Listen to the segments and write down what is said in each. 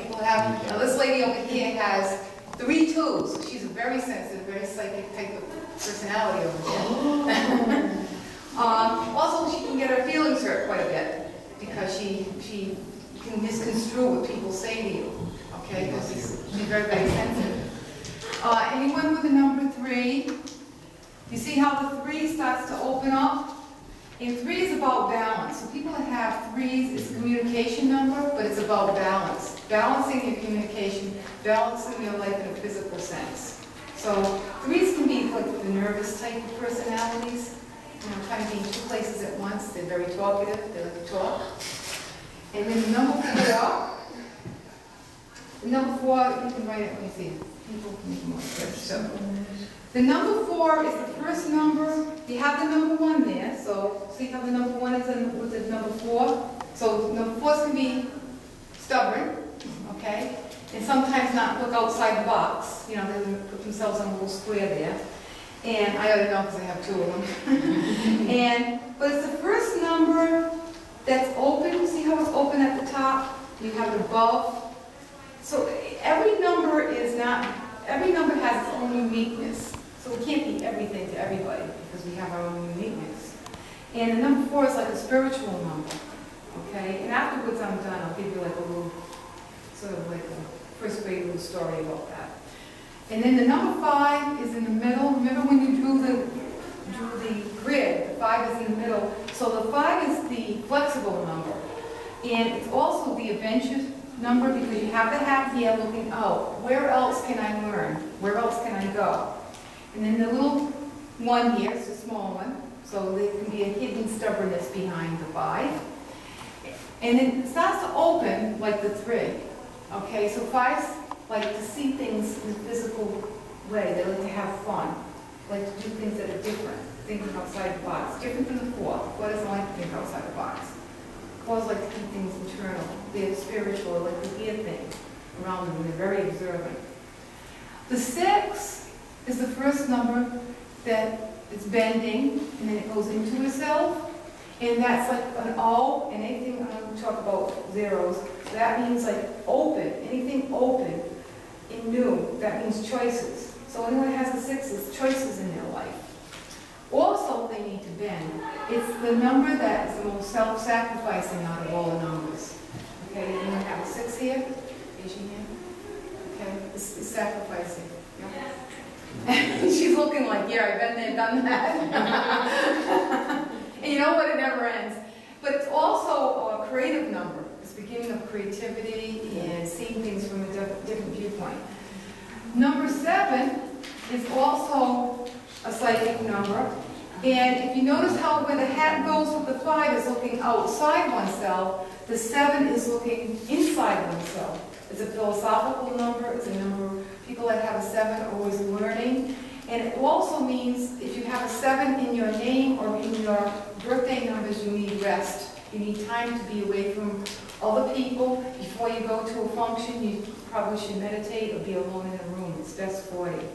people have, now this lady over here has 3 twos. So she's a very sensitive, very psychic type of personality over there. Also, she can get her feelings hurt quite a bit because she can misconstrue what people say to you. Okay, because she's very, very sensitive. Anyone with the number 3? You see how the 3 starts to open up? And 3 is about balance. So people that have 3s, it's a communication number, but it's about balance. Balancing your communication, balancing your life in a physical sense. So 3s can be like the nervous type of personalities. You know, kind of be in 2 places at once. They're very talkative, they like to talk. And then the number 4, you can write it, let me see. People can make more so. The number 4 is the first number. You have the number 1 there, so see how the number 1 is with the number 4? So number 4s can be stubborn, okay? And sometimes not look outside the box. You know, they put themselves in a little square there. And I ought to know because I have 2 of them. But it's the first number that's open. See how it's open at the top? You have it above. So every number has its own uniqueness. So we can't be everything to everybody because we have our own uniqueness. And the number 4 is like a spiritual number. Okay? And afterwards I'm done. I'll give you like a little, sort of like a first grade little story about that. And then the number 5 is in the middle. Remember when you drew the grid, the 5 is in the middle. So the 5 is the flexible number. And it's also the adventure number because you have the hat here looking out. Where else can I learn? Where else can I go? And then the little 1 here is a small one. So there can be a hidden stubbornness behind the 5. And then it starts to open like the 3. Okay, so 5s like to see things in a physical way. They like to have fun. Like to do things that are different. Thinking outside the box. Different than the 4. 4 doesn't like to think outside the box. 4s like to keep things internal. They're spiritual, like to hear things around them, and they're very observant. The 6 is the first number that is bending, and then it goes into itself. And that's like an O, and anything, I'm going to talk about zeros. So that means like open, anything open and new. That means choices. So anyone that has a 6 is choices in their life. Also, they need to bend. It's the number that is the most self-sacrificing out of all the numbers. Okay, anyone have a 6 here? Asian here? Okay, it's sacrificing. Yeah. She's looking like, yeah, I've been there, done that. And you know what? It never ends. But it's also a creative number. It's the beginning of creativity and seeing things from a different viewpoint. Number 7 is also a psychic number. And if you notice how where the hat goes with the 5 is looking outside oneself, the 7 is looking inside oneself. It's a philosophical number. It's a number people that have a 7 are always learning. And it also means if you have a 7 in your name or in your birthday numbers, you need rest. You need time to be away from other people. Before you go to a function, you probably should meditate or be alone in a room. It's best for you.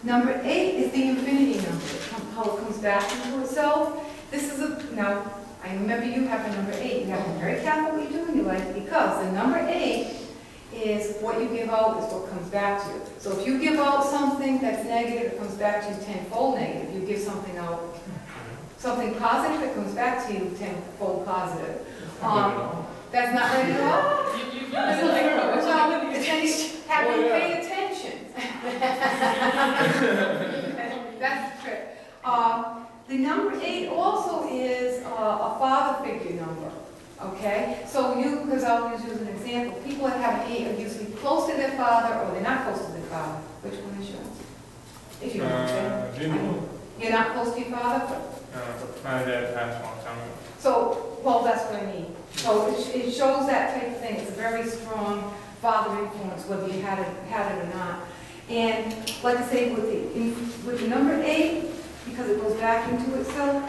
Number 8 is the infinity number, how it comes back into itself. This is now, I remember you have a number 8. You have to be very careful what you do in your life because the number 8 is what you give out is what comes back to you. So if you give out something that's negative, it comes back to you tenfold negative. You give something out, something positive, it comes back to you tenfold positive. That's not right at all? Have you paid attention? That's the trick. The number 8 also is a father figure number. Okay? So because I'll use an example, people that have an 8 are usually close to their father or they're not close to their father. Which one is yours? If you know. You're not close to your father? My dad passed a long time ago. So, well, that's what I mean. So it shows that type of thing. It's a very strong father influence, whether you had it or not. And like I say, with the number 8, because it goes back into itself,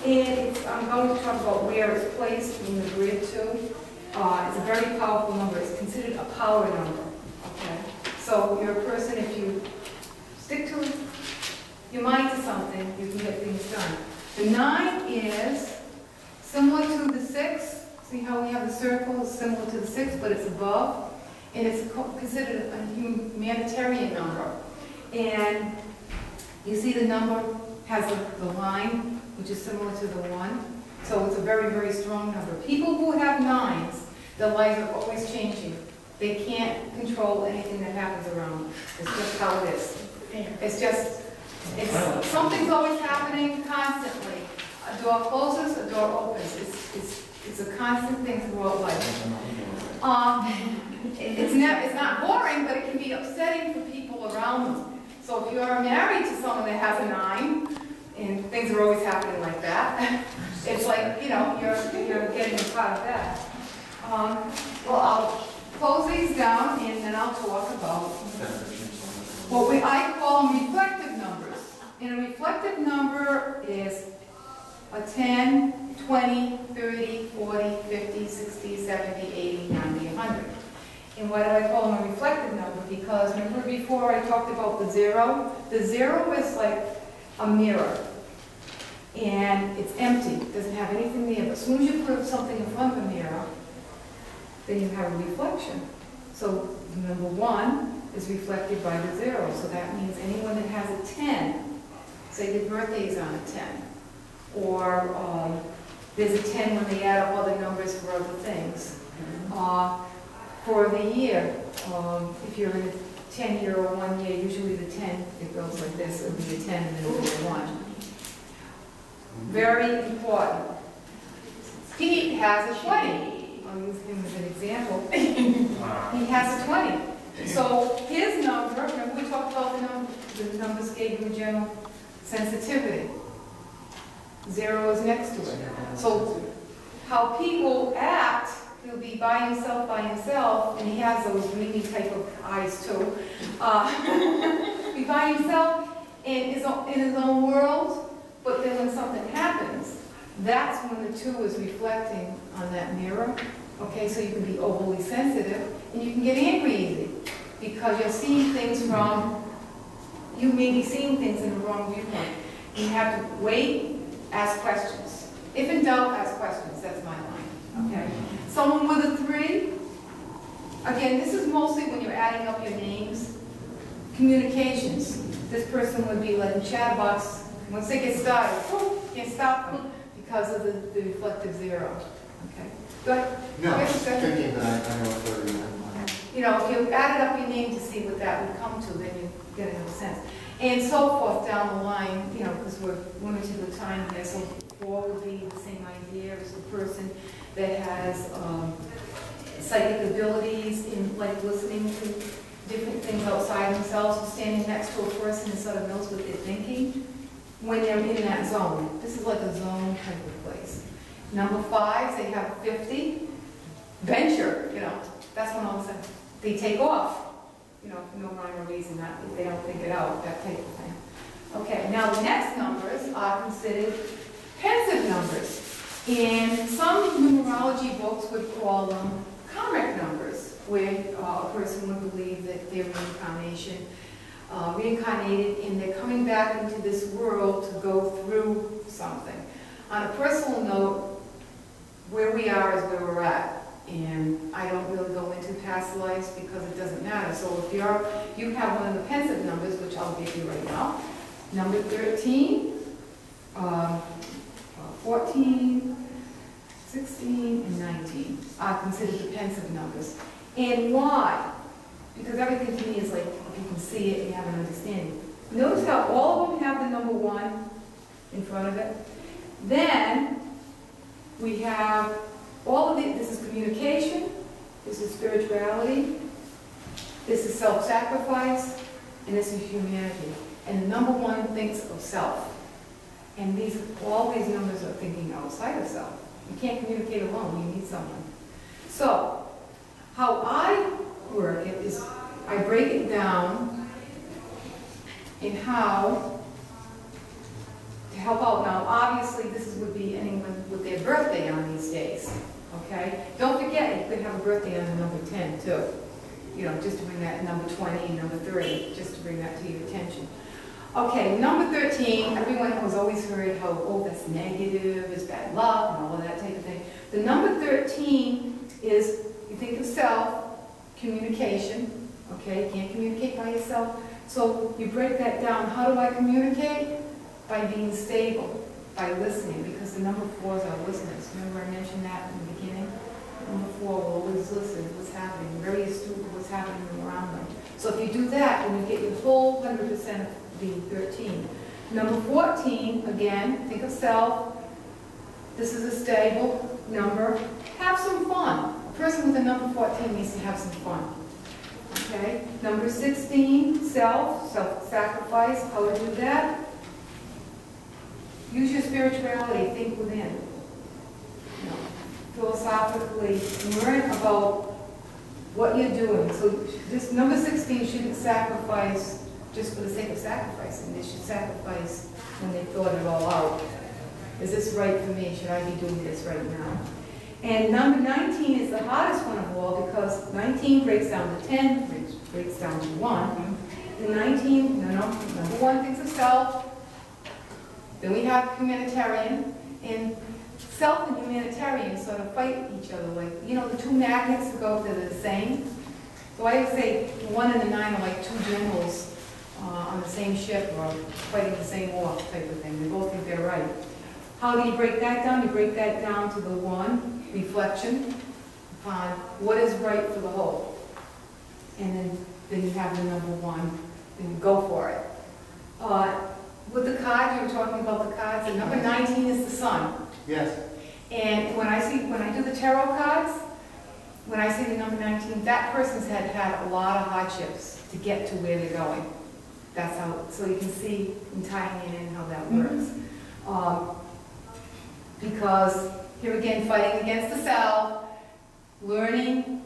and I'm going to talk about where it's placed in the grid too. It's a very powerful number. It's considered a power number. Okay, so you're a person, if you stick to your mind to something, you can get things done. The 9 is Similar to the 6, see how we have the circle is similar to the 6, but it's above, and it's considered a humanitarian number. And you see the number has the line, which is similar to the 1, so it's a very, very strong number. People who have 9s, their lives are always changing. They can't control anything that happens around them. It's just how it is. It's something's always happening constantly. A door closes, a door opens. It's a constant thing throughout life. It's not boring, but it can be upsetting for people around them. So if you are married to someone that has a 9, and things are always happening like that, it's like, you know, you're getting a part of that. Well, I'll close these down, and then I'll talk about what I call them reflective numbers. And a reflective number is a 10, 20, 30, 40, 50, 60, 70, 80, 90, 100. And why do I call them a reflective number? Because remember before I talked about the 0? The 0 is like a mirror. And it's empty, it doesn't have anything there. But as soon as you put something in front of a mirror, then you have a reflection. So number 1 is reflected by the 0. So that means anyone that has a 10, say your birthday is on a 10, or there's a 10 when they add up all the numbers for other things. For the year, if you're in a 10-year or 1 year, usually the 10, it goes like this, it would be a 10 and then it would be a 1. Very important. Pete has a 20. I'll use him as an example. He has a 20. So his number, remember we talked about the numbers gave him general sensitivity. 0 is next to it. So how people act, he'll be by himself, and he has those dreamy type of eyes too. Be by himself in his own world, but then when something happens, that's when the 2 is reflecting on that mirror. Okay, so you can be overly sensitive, and you can get angry easy, because you're seeing things you may be seeing things in the wrong viewpoint. You have to wait, ask questions. If in doubt, ask questions. That's my line. Okay. Someone with a 3, again, this is mostly when you're adding up your names. Communications. This person would be like a chatterbox. Once they get started, can't stop them because of the reflective 0. Okay. Go ahead. No, I was thinking that I know what you're doing. You know, if you added up your name to see what that would come to, then you get another sense. And so forth down the line, you know, because we're limited with time here, so 4 would be the same idea as the person that has psychic abilities in like listening to different things outside themselves, or standing next to a person and sort of knows what they're thinking when they're in that zone. This is like a zone type of place. Number 5s, they have 50. Venture, you know, that's when all of a sudden they take off. You know, for no rhyme or reason, that if they don't think it out, that type of thing. Okay, now the next numbers are considered pensive numbers. And some numerology books would call them karmic numbers, where a person would believe that they're reincarnated and they're coming back into this world to go through something. On a personal note, where we are is where we're at. And I don't really go into past lives because it doesn't matter. So if you have one of the pensive numbers, which I'll give you right now, number 13, 14, 16, and 19 are considered the pensive numbers. And why? Because everything to me is like, if you can see it, you have an understanding. Notice how all of them have the number 1 in front of it. Then we have all of this is communication, this is spirituality, this is self-sacrifice, and this is humanity. And the number 1 thinks of self. And all these numbers are thinking outside of self. You can't communicate alone, you need someone. So, how I work it is I break it down in how to help out. Now, obviously, this would be anyone with their birthday on these days. Okay? Don't forget, you could have a birthday on the number 10, too. You know, just to bring that number 20 and number 30, just to bring that to your attention. Okay, number 13, everyone has always heard how, oh, that's negative, it's bad luck, and all of that type of thing. The number 13 is, you think of self, communication, okay? You can't communicate by yourself. So you break that down. How do I communicate? By being stable, by listening, because the number 4s are listeners. Remember I mentioned that in the beginning? Number 4 will always listen to what's happening, very astute to what's happening around them. So if you do that, then you get your whole 100% of being 13. Number 14, again, think of self. This is a stable number. Have some fun. A person with a number 14 needs to have some fun. Okay? Number 16, self-sacrifice. How to do that? Use your spirituality. Think within. You know, philosophically, learn about what you're doing. So this number 16 shouldn't sacrifice just for the sake of sacrificing. They should sacrifice when they thought it all out. Is this right for me? Should I be doing this right now? And number 19 is the hardest one of all because 19 breaks down to 10, which breaks down to 1. And 19, number 1 thinks of self. Then we have humanitarian. And self and humanitarian sort of fight each other. Like, you know, the two magnets they're the same. So I would say the 1 and the 9 are like two generals on the same ship or fighting the same war type of thing. They both think they're right. How do you break that down? You break that down to the 1, reflection upon what is right for the whole. And then you have the number 1, then you go for it. With the card, you were talking about the cards, the number 19 is the sun. Yes. And when I do the tarot cards, when I see the number 19, that person's had a lot of hardships to get to where they're going. That's how, so you can see in tying it in how that works. Because here again, fighting against the self, learning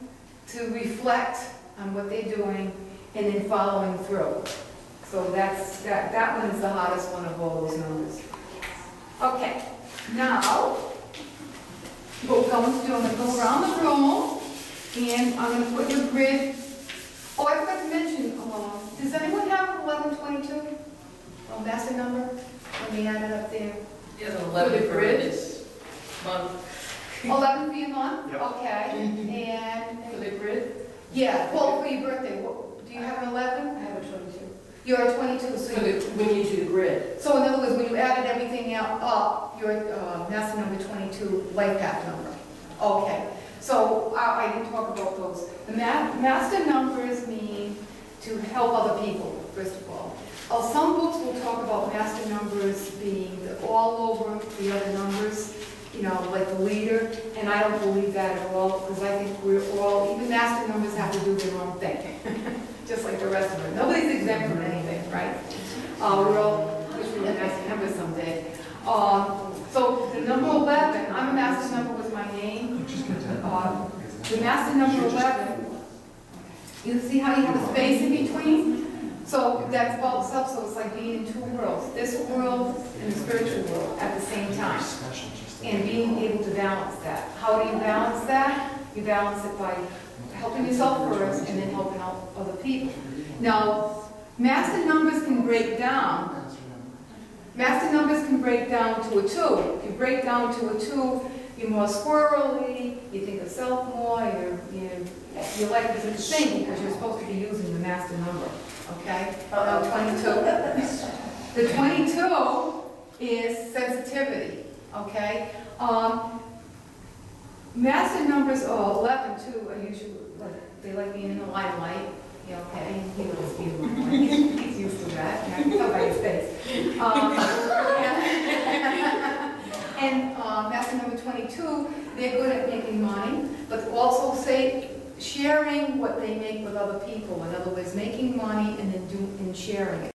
to reflect on what they're doing, and then following through. So that one is the hardest one of all those numbers. Okay, now what we're going to do, I'm going to go around the room, and I'm going to put your grid. Oh, I forgot to mention, does anyone have 1122? Oh, that's the number? Let me add it up there. Yeah, the 11 for this month. 11 for your month? Yep. Okay. And For the grid? yeah, well, for your birthday, do you have an 11? I have a 22. You're a 22, so When you do the grid. so in other words, when you added everything up, your master number 22, life path number. Okay. So I didn't talk about those. The master numbers mean to help other people, first of all. Some books will talk about master numbers being all over the other numbers, you know, like the leader, and I don't believe that at all, because I think we're all, even master numbers have to do their own thing, just like the rest of them. Nobody's exempt from anything, right? We're all, wish we were master numbers someday. So the number 11, I'm a master number with my name. The master number 11, you see how you have a space in between? So that's about self, so it's like being in two worlds, this world and the spiritual world at the same time. And being able to balance that. How do you balance that? You balance it by helping yourself first and then helping out other people. Now, master numbers can break down. Master numbers can break down to a 2. If you break down to a 2, you're more squirrely, you think of self more, your life isn't the same because you're supposed to be using the master number. Okay? 22. The 22 is sensitivity. Okay? Master numbers, 11 too, are usually, they like being in the limelight. Yeah, okay, he likes being in the limelight. He's used to that. I can tell by his face. And master number 22, they're good at making money, but also sharing what they make with other people. In other words, making money and then sharing it.